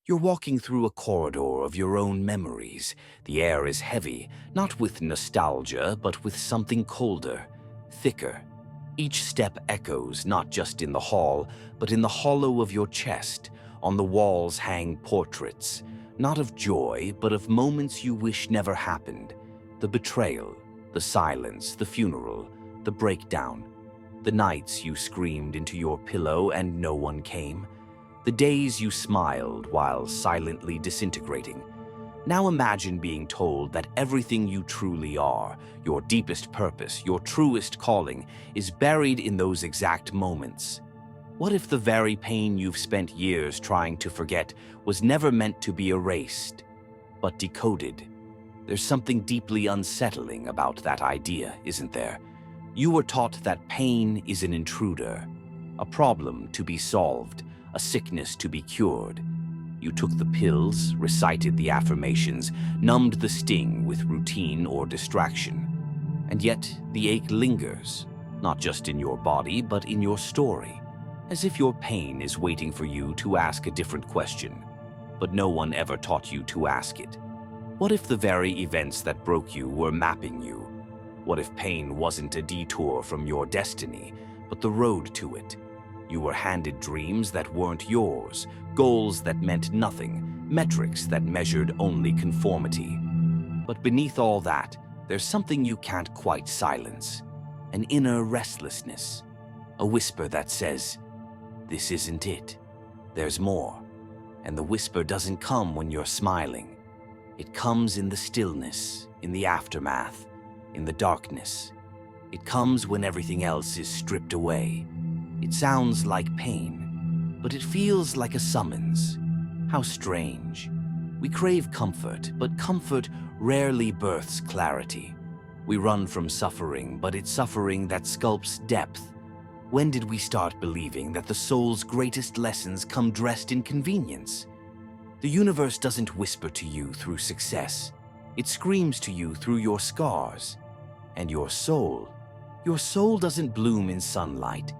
You're walking through a corridor of your own memories. The air is heavy, not with nostalgia, but with something colder, thicker. Each step echoes not just in the hall, but in the hollow of your chest. On the walls hang portraits, not of joy, but of moments you wish never happened. The betrayal, the silence, the funeral, the breakdown. The nights you screamed into your pillow and no one came. The days you smiled while silently disintegrating. Now imagine being told that everything you truly are, your deepest purpose, your truest calling, is buried in those exact moments. What if the very pain you've spent years trying to forget was never meant to be erased, but decoded? There's something deeply unsettling about that idea, isn't there? You were taught that pain is an intruder, a problem to be solved, a sickness to be cured. You took the pills, recited the affirmations, numbed the sting with routine or distraction. And yet, the ache lingers, not just in your body, but in your story, as if your pain is waiting for you to ask a different question. But no one ever taught you to ask it. What if the very events that broke you were mapping you? What if pain wasn't a detour from your destiny, but the road to it? You were handed dreams that weren't yours, goals that meant nothing, metrics that measured only conformity. But beneath all that, there's something you can't quite silence, an inner restlessness, a whisper that says, "This isn't it. There's more." And the whisper doesn't come when you're smiling. It comes in the stillness, in the aftermath, in the darkness. It comes when everything else is stripped away. It sounds like pain, but it feels like a summons. How strange. We crave comfort, but comfort rarely births clarity. We run from suffering, but it's suffering that sculpts depth. When did we start believing that the soul's greatest lessons come dressed in convenience? The universe doesn't whisper to you through success. It screams to you through your scars. And your soul doesn't bloom in sunlight.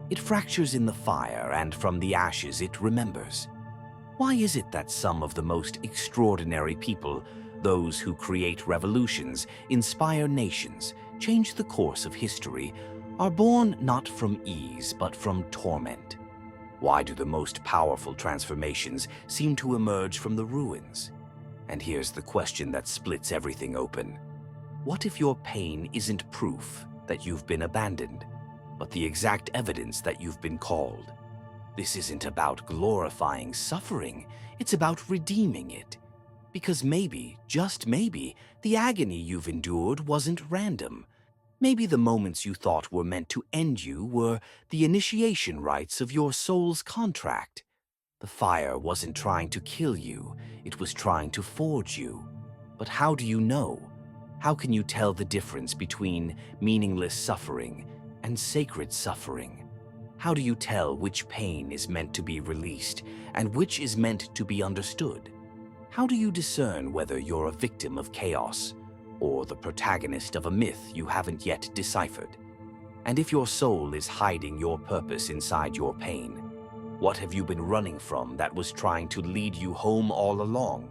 It fractures in the fire, and from the ashes it remembers. Why is it that some of the most extraordinary people, those who create revolutions, inspire nations, change the course of history, are born not from ease but from torment? Why do the most powerful transformations seem to emerge from the ruins? And here's the question that splits everything open. What if your pain isn't proof that you've been abandoned, but the exact evidence that you've been called? This isn't about glorifying suffering, it's about redeeming it. Because maybe, just maybe, the agony you've endured wasn't random. Maybe the moments you thought were meant to end you were the initiation rites of your soul's contract. The fire wasn't trying to kill you, it was trying to forge you. But how do you know? How can you tell the difference between meaningless suffering and sacred suffering? How do you tell which pain is meant to be released and which is meant to be understood? How do you discern whether you're a victim of chaos or the protagonist of a myth you haven't yet deciphered? And if your soul is hiding your purpose inside your pain, what have you been running from that was trying to lead you home all along?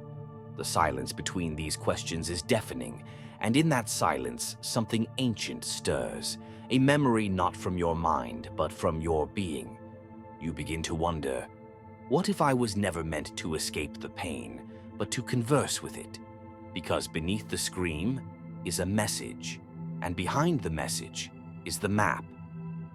The silence between these questions is deafening, and in that silence, something ancient stirs, a memory not from your mind, but from your being. You begin to wonder, what if I was never meant to escape the pain, but to converse with it? Because beneath the scream is a message, and behind the message is the map.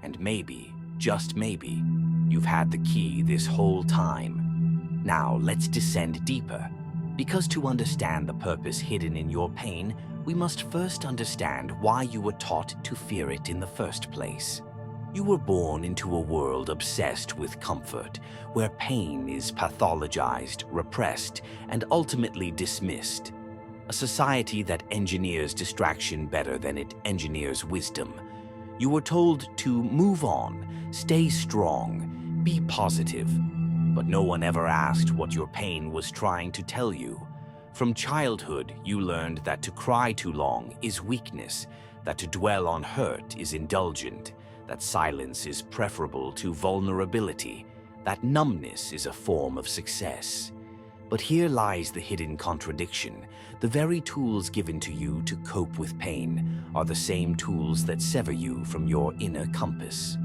And maybe, just maybe, you've had the key this whole time. Now let's descend deeper, because to understand the purpose hidden in your pain, we must first understand why you were taught to fear it in the first place. You were born into a world obsessed with comfort, where pain is pathologized, repressed, and ultimately dismissed. A society that engineers distraction better than it engineers wisdom. You were told to move on, stay strong, be positive. But no one ever asked what your pain was trying to tell you. From childhood, you learned that to cry too long is weakness, that to dwell on hurt is indulgent, that silence is preferable to vulnerability, that numbness is a form of success. But here lies the hidden contradiction. The very tools given to you to cope with pain are the same tools that sever you from your inner compass.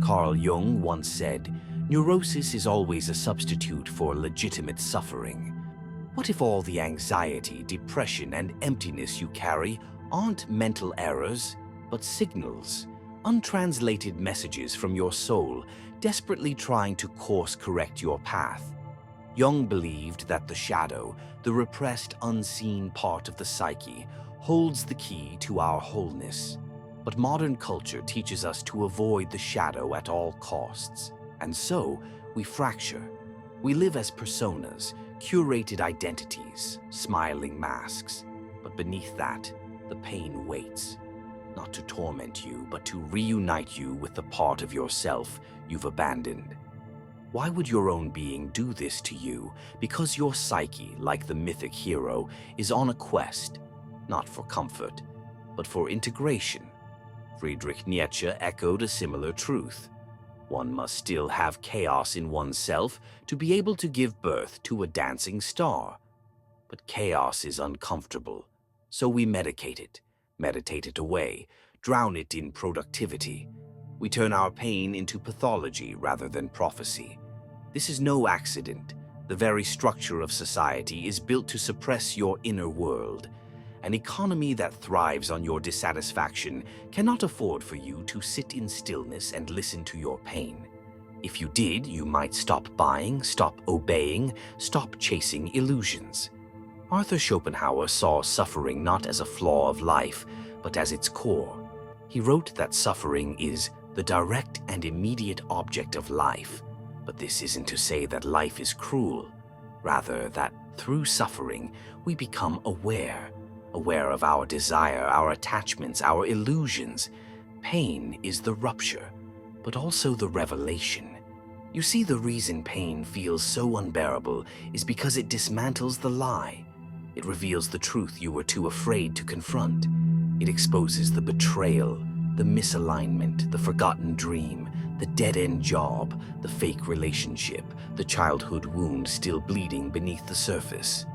Carl Jung once said, "Neurosis is always a substitute for legitimate suffering." What if all the anxiety, depression, and emptiness you carry aren't mental errors, but signals, untranslated messages from your soul, desperately trying to course-correct your path? Jung believed that the shadow, the repressed, unseen part of the psyche, holds the key to our wholeness. But modern culture teaches us to avoid the shadow at all costs, and so we fracture. We live as personas, curated identities, smiling masks. But beneath that, the pain waits, not to torment you, but to reunite you with the part of yourself you've abandoned. Why would your own being do this to you? Because your psyche, like the mythic hero, is on a quest, not for comfort, but for integration. Friedrich Nietzsche echoed a similar truth. One must still have chaos in oneself to be able to give birth to a dancing star. But chaos is uncomfortable, so we meditate it away, drown it in productivity. We turn our pain into pathology rather than prophecy. This is no accident. The very structure of society is built to suppress your inner world. An economy that thrives on your dissatisfaction cannot afford for you to sit in stillness and listen to your pain. If you did, you might stop buying, stop obeying, stop chasing illusions. Arthur Schopenhauer saw suffering not as a flaw of life, but as its core. He wrote that suffering is the direct and immediate object of life. But this isn't to say that life is cruel. Rather, that through suffering, we become aware of our desire, our attachments, our illusions. Pain is the rupture, but also the revelation. You see, the reason pain feels so unbearable is because it dismantles the lie. It reveals the truth you were too afraid to confront. It exposes the betrayal, the misalignment, the forgotten dream, the dead-end job, the fake relationship, the childhood wound still bleeding beneath the surface.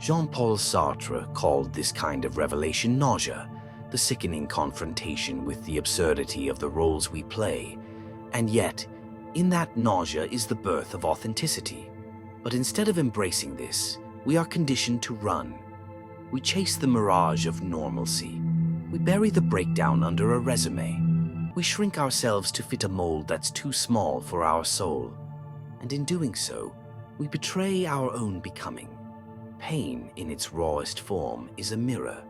Jean-Paul Sartre called this kind of revelation nausea, the sickening confrontation with the absurdity of the roles we play. And yet, in that nausea is the birth of authenticity. But instead of embracing this, we are conditioned to run. We chase the mirage of normalcy. We bury the breakdown under a resume. We shrink ourselves to fit a mold that's too small for our soul. And in doing so, we betray our own becoming. Pain in its rawest form is a mirror,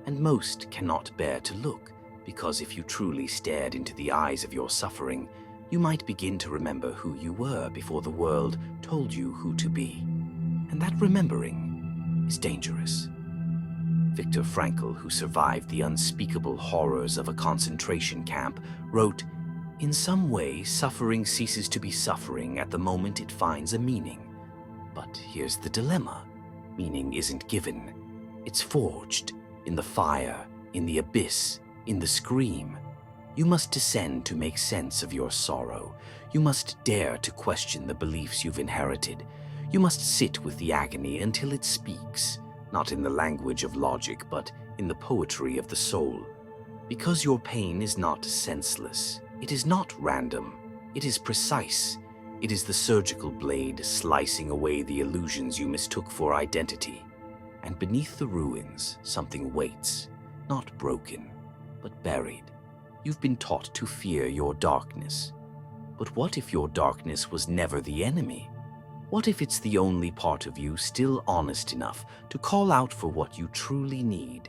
and most cannot bear to look, because if you truly stared into the eyes of your suffering, you might begin to remember who you were before the world told you who to be. And that remembering is dangerous. Viktor Frankl, who survived the unspeakable horrors of a concentration camp, wrote, "In some way, suffering ceases to be suffering at the moment it finds a meaning. But here's the dilemma. Meaning isn't given. It's forged, in the fire, in the abyss, in the scream. You must descend to make sense of your sorrow. You must dare to question the beliefs you've inherited. You must sit with the agony until it speaks. Not in the language of logic, but in the poetry of the soul. Because your pain is not senseless. It is not random. It is precise. It is the surgical blade slicing away the illusions you mistook for identity. And beneath the ruins, something waits, not broken, but buried. You've been taught to fear your darkness. But what if your darkness was never the enemy? What if it's the only part of you still honest enough to call out for what you truly need?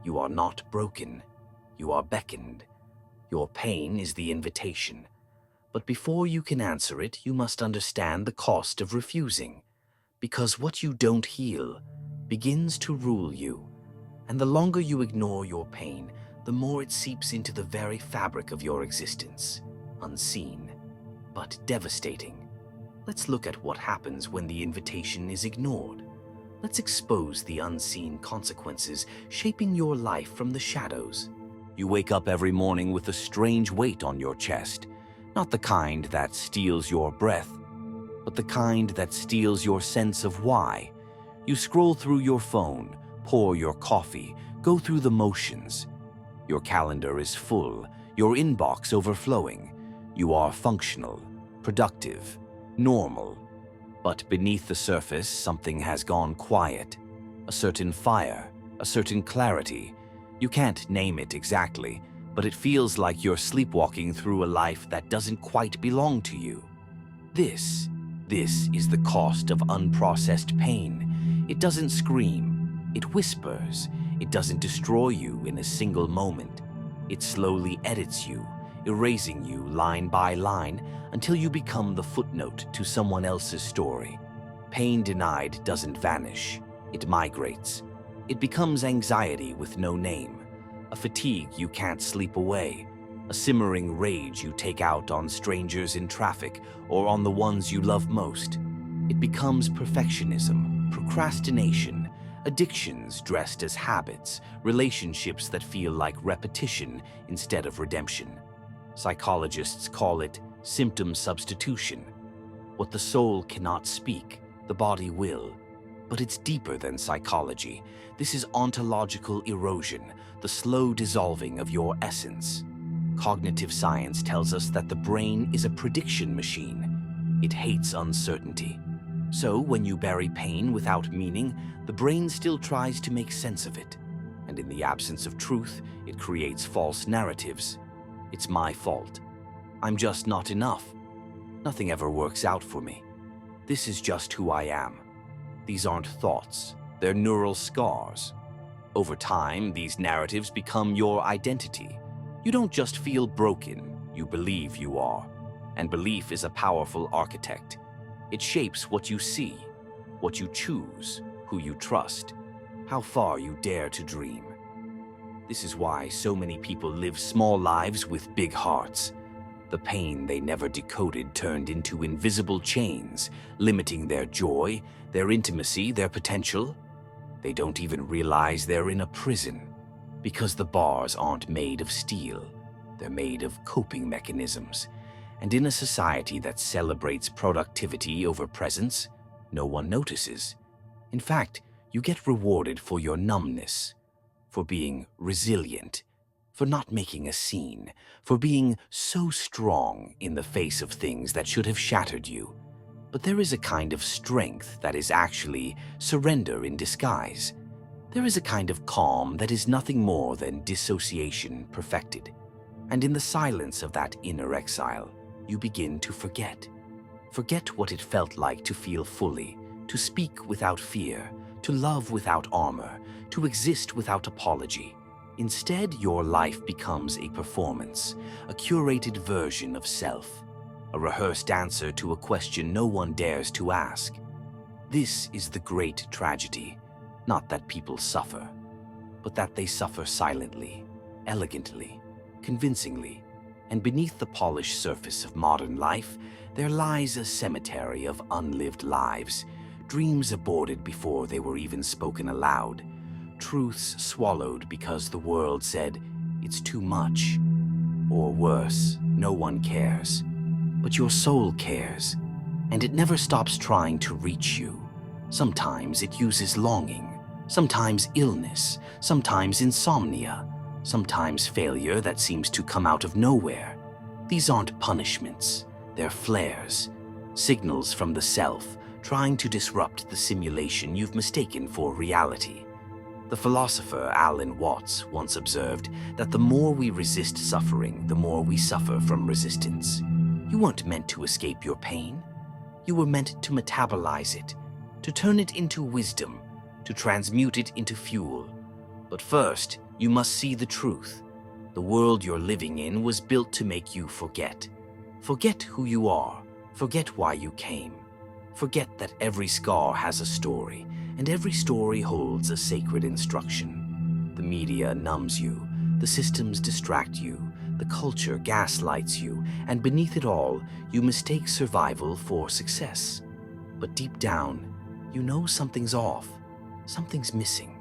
You are not broken. You are beckoned. Your pain is the invitation. But before you can answer it, you must understand the cost of refusing. Because what you don't heal begins to rule you. And the longer you ignore your pain, the more it seeps into the very fabric of your existence. Unseen, but devastating. Let's look at what happens when the invitation is ignored. Let's expose the unseen consequences shaping your life from the shadows. You wake up every morning with a strange weight on your chest, not the kind that steals your breath, but the kind that steals your sense of why. You scroll through your phone, pour your coffee, go through the motions. Your calendar is full, your inbox overflowing. You are functional, productive, normal. But beneath the surface, something has gone quiet. A certain fire, a certain clarity. You can't name it exactly, but it feels like you're sleepwalking through a life that doesn't quite belong to you. This is the cost of unprocessed pain. It doesn't scream, it whispers. It doesn't destroy you in a single moment. It slowly edits you, erasing you line by line until you become the footnote to someone else's story. Pain denied doesn't vanish, it migrates. It becomes anxiety with no name, a fatigue you can't sleep away, a simmering rage you take out on strangers in traffic or on the ones you love most. It becomes perfectionism, procrastination, addictions dressed as habits, relationships that feel like repetition instead of redemption. Psychologists call it symptom substitution. What the soul cannot speak, the body will. But it's deeper than psychology. This is ontological erosion, the slow dissolving of your essence. Cognitive science tells us that the brain is a prediction machine. It hates uncertainty. So when you bury pain without meaning, the brain still tries to make sense of it. And in the absence of truth, it creates false narratives. It's my fault. I'm just not enough. Nothing ever works out for me. This is just who I am. These aren't thoughts, they're neural scars. Over time, these narratives become your identity. You don't just feel broken, you believe you are. And belief is a powerful architect. It shapes what you see, what you choose, who you trust, how far you dare to dream. This is why so many people live small lives with big hearts. The pain they never decoded turned into invisible chains, limiting their joy, their intimacy, their potential. They don't even realize they're in a prison, because the bars aren't made of steel. They're made of coping mechanisms. And in a society that celebrates productivity over presence, no one notices. In fact, you get rewarded for your numbness, for being resilient, for not making a scene, for being so strong in the face of things that should have shattered you. But there is a kind of strength that is actually surrender in disguise. There is a kind of calm that is nothing more than dissociation perfected. And in the silence of that inner exile, you begin to forget. Forget what it felt like to feel fully, to speak without fear, to love without armor, to exist without apology. Instead, your life becomes a performance, a curated version of self, a rehearsed answer to a question no one dares to ask. This is the great tragedy, not that people suffer, but that they suffer silently, elegantly, convincingly, and beneath the polished surface of modern life, there lies a cemetery of unlived lives, dreams aborted before they were even spoken aloud, truths swallowed because the world said, "It's too much." Or worse, no one cares. But your soul cares, and it never stops trying to reach you. Sometimes it uses longing, sometimes illness, sometimes insomnia, sometimes failure that seems to come out of nowhere. These aren't punishments, they're flares, signals from the self trying to disrupt the simulation you've mistaken for reality. The philosopher Alan Watts once observed that the more we resist suffering, the more we suffer from resistance. You weren't meant to escape your pain. You were meant to metabolize it, to turn it into wisdom, to transmute it into fuel. But first, you must see the truth. The world you're living in was built to make you forget. Forget who you are. Forget why you came. Forget that every scar has a story, and every story holds a sacred instruction. The media numbs you, the systems distract you, the culture gaslights you, and beneath it all, you mistake survival for success. But deep down, you know something's off, something's missing.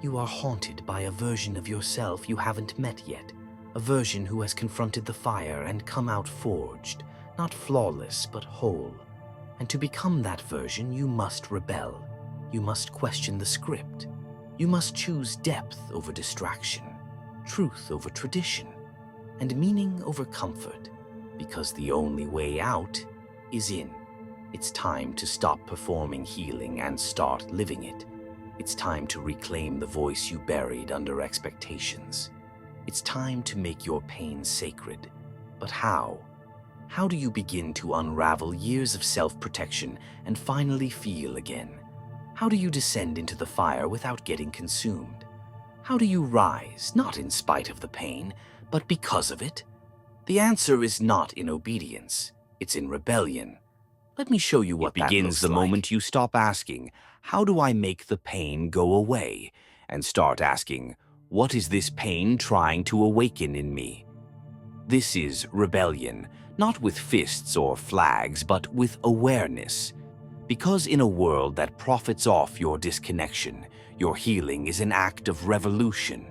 You are haunted by a version of yourself you haven't met yet, a version who has confronted the fire and come out forged, not flawless but whole. And to become that version, you must rebel. You must question the script. You must choose depth over distraction, truth over tradition, and meaning over comfort, because the only way out is in. It's time to stop performing healing and start living it. It's time to reclaim the voice you buried under expectations. It's time to make your pain sacred. But how? How do you begin to unravel years of self-protection and finally feel again? How do you descend into the fire without getting consumed? How do you rise, not in spite of the pain, but because of it? The answer is not in obedience, it's in rebellion. Let me show you what that looks like. It begins the moment you stop asking, how do I make the pain go away? And start asking, what is this pain trying to awaken in me? This is rebellion, not with fists or flags, but with awareness. Because in a world that profits off your disconnection, your healing is an act of revolution.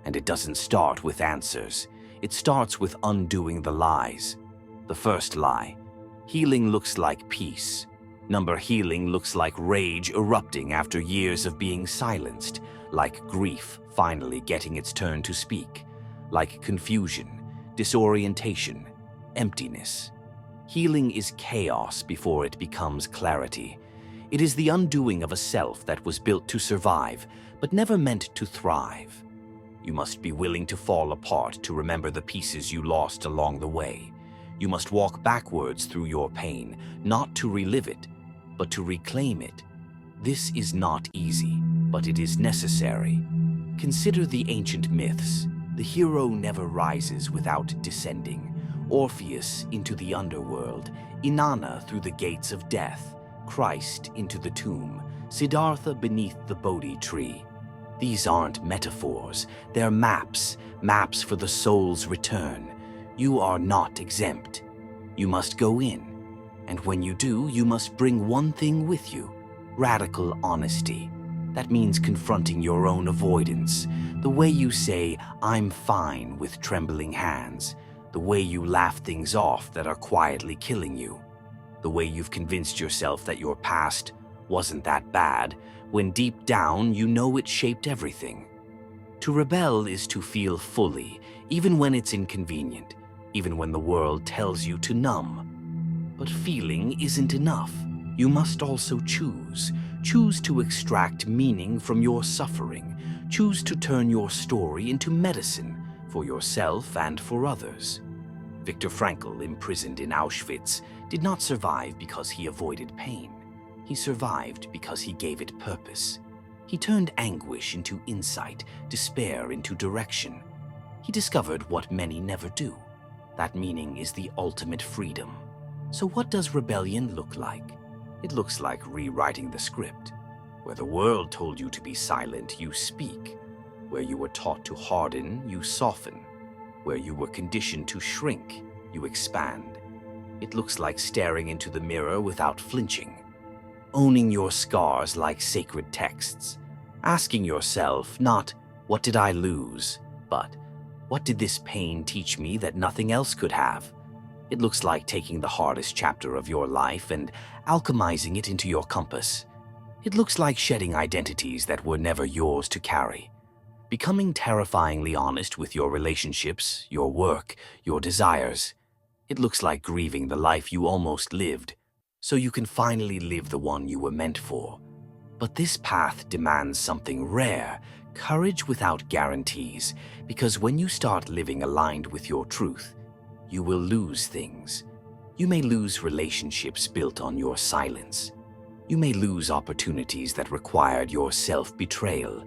And it doesn't start with answers. It starts with undoing the lies. The first lie: healing looks like peace. Healing looks like rage erupting after years of being silenced, like grief finally getting its turn to speak, like confusion, disorientation, emptiness. Healing is chaos before it becomes clarity. It is the undoing of a self that was built to survive, but never meant to thrive. You must be willing to fall apart to remember the pieces you lost along the way. You must walk backwards through your pain, not to relive it, but to reclaim it. This is not easy, but it is necessary. Consider the ancient myths. The hero never rises without descending. Orpheus into the underworld, Inanna through the gates of death, Christ into the tomb, Siddhartha beneath the Bodhi tree. These aren't metaphors, they're maps for the soul's return. You are not exempt. You must go in. And when you do, you must bring one thing with you: radical honesty. That means confronting your own avoidance, the way you say, "I'm fine," with trembling hands, the way you laugh things off that are quietly killing you, the way you've convinced yourself that your past wasn't that bad, when deep down you know it shaped everything. To rebel is to feel fully, even when it's inconvenient, even when the world tells you to numb. But feeling isn't enough. You must also choose. Choose to extract meaning from your suffering. Choose to turn your story into medicine for yourself and for others. Viktor Frankl, imprisoned in Auschwitz, did not survive because he avoided pain. He survived because he gave it purpose. He turned anguish into insight, despair into direction. He discovered what many never do. That meaning is the ultimate freedom. So what does rebellion look like? It looks like rewriting the script. Where the world told you to be silent, you speak. Where you were taught to harden, you soften. Where you were conditioned to shrink, you expand. It looks like staring into the mirror without flinching. Owning your scars like sacred texts. Asking yourself not, "What did I lose?" but, "What did this pain teach me that nothing else could have?" It looks like taking the hardest chapter of your life and alchemizing it into your compass. It looks like shedding identities that were never yours to carry. Becoming terrifyingly honest with your relationships, your work, your desires. It looks like grieving the life you almost lived, so you can finally live the one you were meant for. But this path demands something rare, courage without guarantees, because when you start living aligned with your truth, you will lose things. You may lose relationships built on your silence. You may lose opportunities that required your self-betrayal.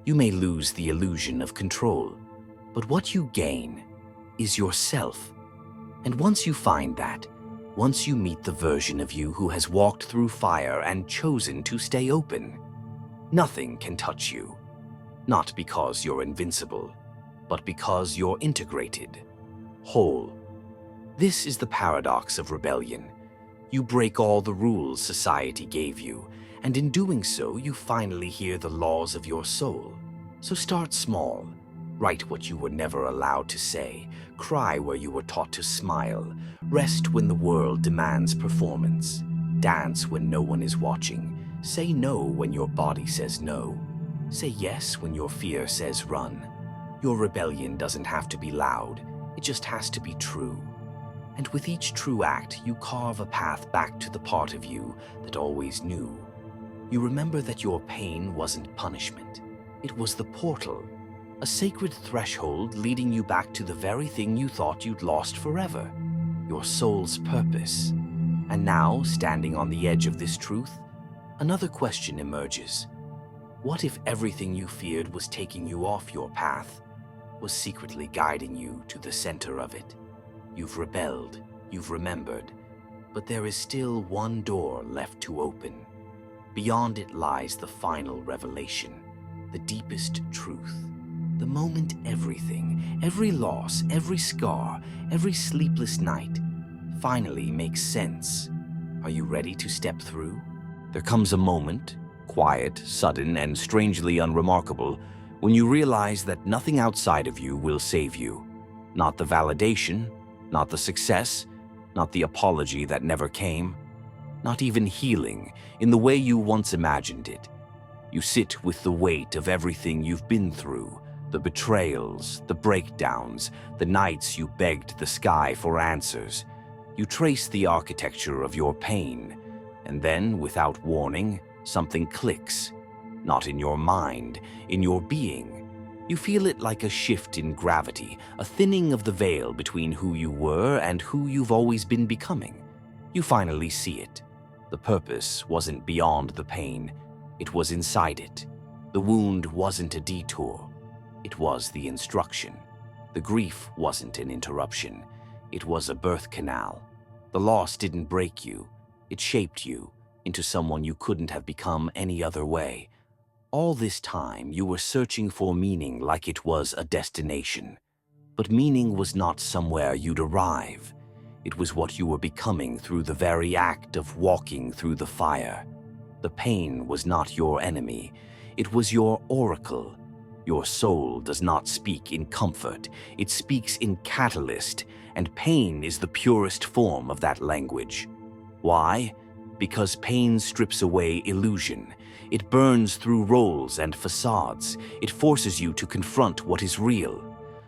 You may lose the illusion of control. But what you gain is yourself. And once you find that, once you meet the version of you who has walked through fire and chosen to stay open, nothing can touch you. Not because you're invincible, but because you're integrated, whole. This is the paradox of rebellion. You break all the rules society gave you, and in doing so, you finally hear the laws of your soul. So start small. Write what you were never allowed to say. Cry where you were taught to smile. Rest when the world demands performance. Dance when no one is watching. Say no when your body says no. Say yes when your fear says run. Your rebellion doesn't have to be loud, it just has to be true. And with each true act, you carve a path back to the part of you that always knew. You remember that your pain wasn't punishment. It was the portal, a sacred threshold leading you back to the very thing you thought you'd lost forever, your soul's purpose. And now, standing on the edge of this truth, another question emerges. What if everything you feared was taking you off your path, was secretly guiding you to the center of it? You've rebelled, you've remembered, but there is still one door left to open. Beyond it lies the final revelation, the deepest truth. The moment everything, every loss, every scar, every sleepless night, finally makes sense. Are you ready to step through? There comes a moment, quiet, sudden, and strangely unremarkable, when you realize that nothing outside of you will save you. Not the validation, not the success, not the apology that never came, not even healing in the way you once imagined it. You sit with the weight of everything you've been through, the betrayals, the breakdowns, the nights you begged the sky for answers. You trace the architecture of your pain, and then, without warning, something clicks. Not in your mind, in your being. You feel it like a shift in gravity, a thinning of the veil between who you were and who you've always been becoming. You finally see it. The purpose wasn't beyond the pain, it was inside it. The wound wasn't a detour, it was the instruction. The grief wasn't an interruption, it was a birth canal. The loss didn't break you, it shaped you into someone you couldn't have become any other way. All this time, you were searching for meaning like it was a destination. But meaning was not somewhere you'd arrive. It was what you were becoming through the very act of walking through the fire. The pain was not your enemy. It was your oracle. Your soul does not speak in comfort. It speaks in catalyst, and pain is the purest form of that language. Why? Because pain strips away illusion. It burns through roles and facades. It forces you to confront what is real.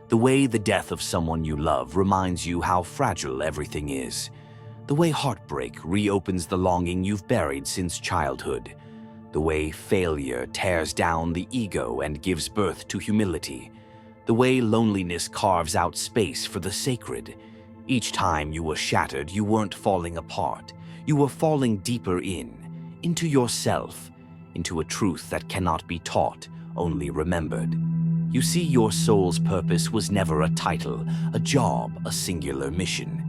The way the death of someone you love reminds you how fragile everything is. The way heartbreak reopens the longing you've buried since childhood. The way failure tears down the ego and gives birth to humility. The way loneliness carves out space for the sacred. Each time you were shattered, you weren't falling apart. You were falling deeper into yourself, into a truth that cannot be taught, only remembered. You see, your soul's purpose was never a title, a job, a singular mission.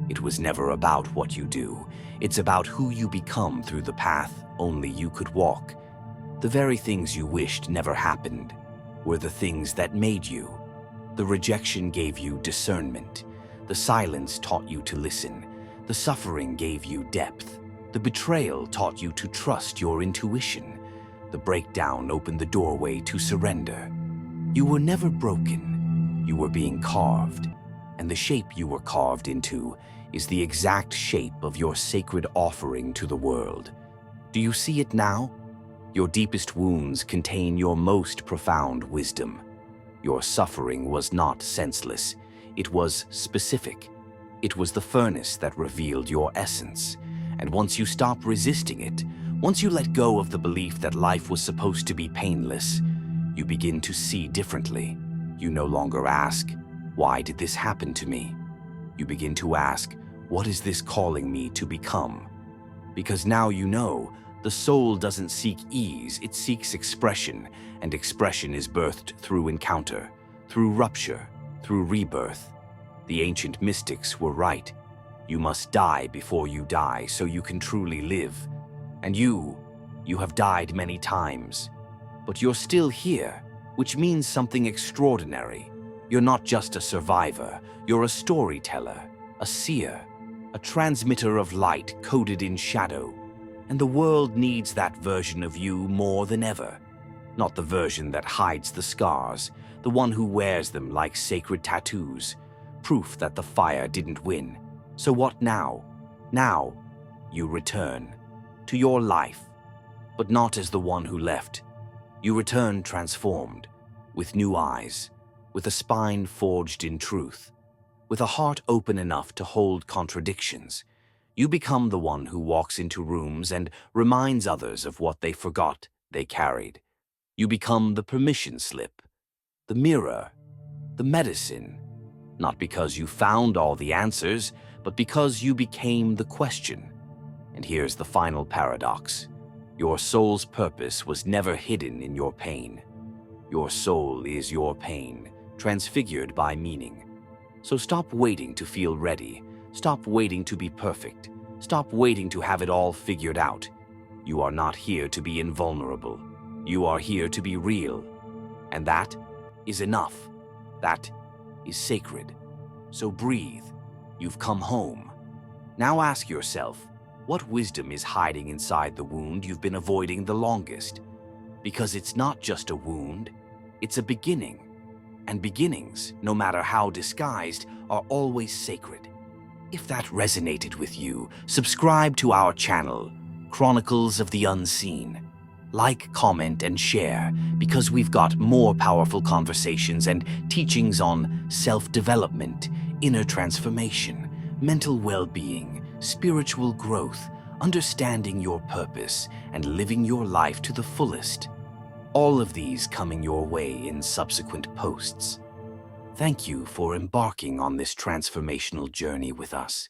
It was never about what you do. It's about who you become through the path only you could walk. The very things you wished never happened were the things that made you. The rejection gave you discernment. The silence taught you to listen. The suffering gave you depth. The betrayal taught you to trust your intuition. The breakdown opened the doorway to surrender. You were never broken. You were being carved. And the shape you were carved into is the exact shape of your sacred offering to the world. Do you see it now? Your deepest wounds contain your most profound wisdom. Your suffering was not senseless. It was specific. It was the furnace that revealed your essence. And once you stop resisting it, once you let go of the belief that life was supposed to be painless, you begin to see differently. You no longer ask, "Why did this happen to me?" You begin to ask, "What is this calling me to become?" Because now you know, the soul doesn't seek ease, it seeks expression, and expression is birthed through encounter, through rupture, through rebirth. The ancient mystics were right. You must die before you die so you can truly live. And you have died many times. But you're still here, which means something extraordinary. You're not just a survivor, you're a storyteller, a seer, a transmitter of light coded in shadow. And the world needs that version of you more than ever. Not the version that hides the scars, the one who wears them like sacred tattoos, proof that the fire didn't win. So what now? Now, you return to your life, but not as the one who left. You return transformed, with new eyes, with a spine forged in truth, with a heart open enough to hold contradictions. You become the one who walks into rooms and reminds others of what they forgot they carried. You become the permission slip, the mirror, the medicine, not because you found all the answers, but because you became the question. And here's the final paradox. Your soul's purpose was never hidden in your pain. Your soul is your pain, transfigured by meaning. So stop waiting to feel ready. Stop waiting to be perfect. Stop waiting to have it all figured out. You are not here to be invulnerable. You are here to be real. And that is enough. That is sacred. So breathe. You've come home. Now ask yourself, what wisdom is hiding inside the wound you've been avoiding the longest? Because it's not just a wound, it's a beginning. And beginnings, no matter how disguised, are always sacred. If that resonated with you, subscribe to our channel, Chronicles of the Unseen. Like, comment, and share, because we've got more powerful conversations and teachings on self-development, inner transformation, mental well-being, spiritual growth, understanding your purpose, and living your life to the fullest. All of these coming your way in subsequent posts. Thank you for embarking on this transformational journey with us.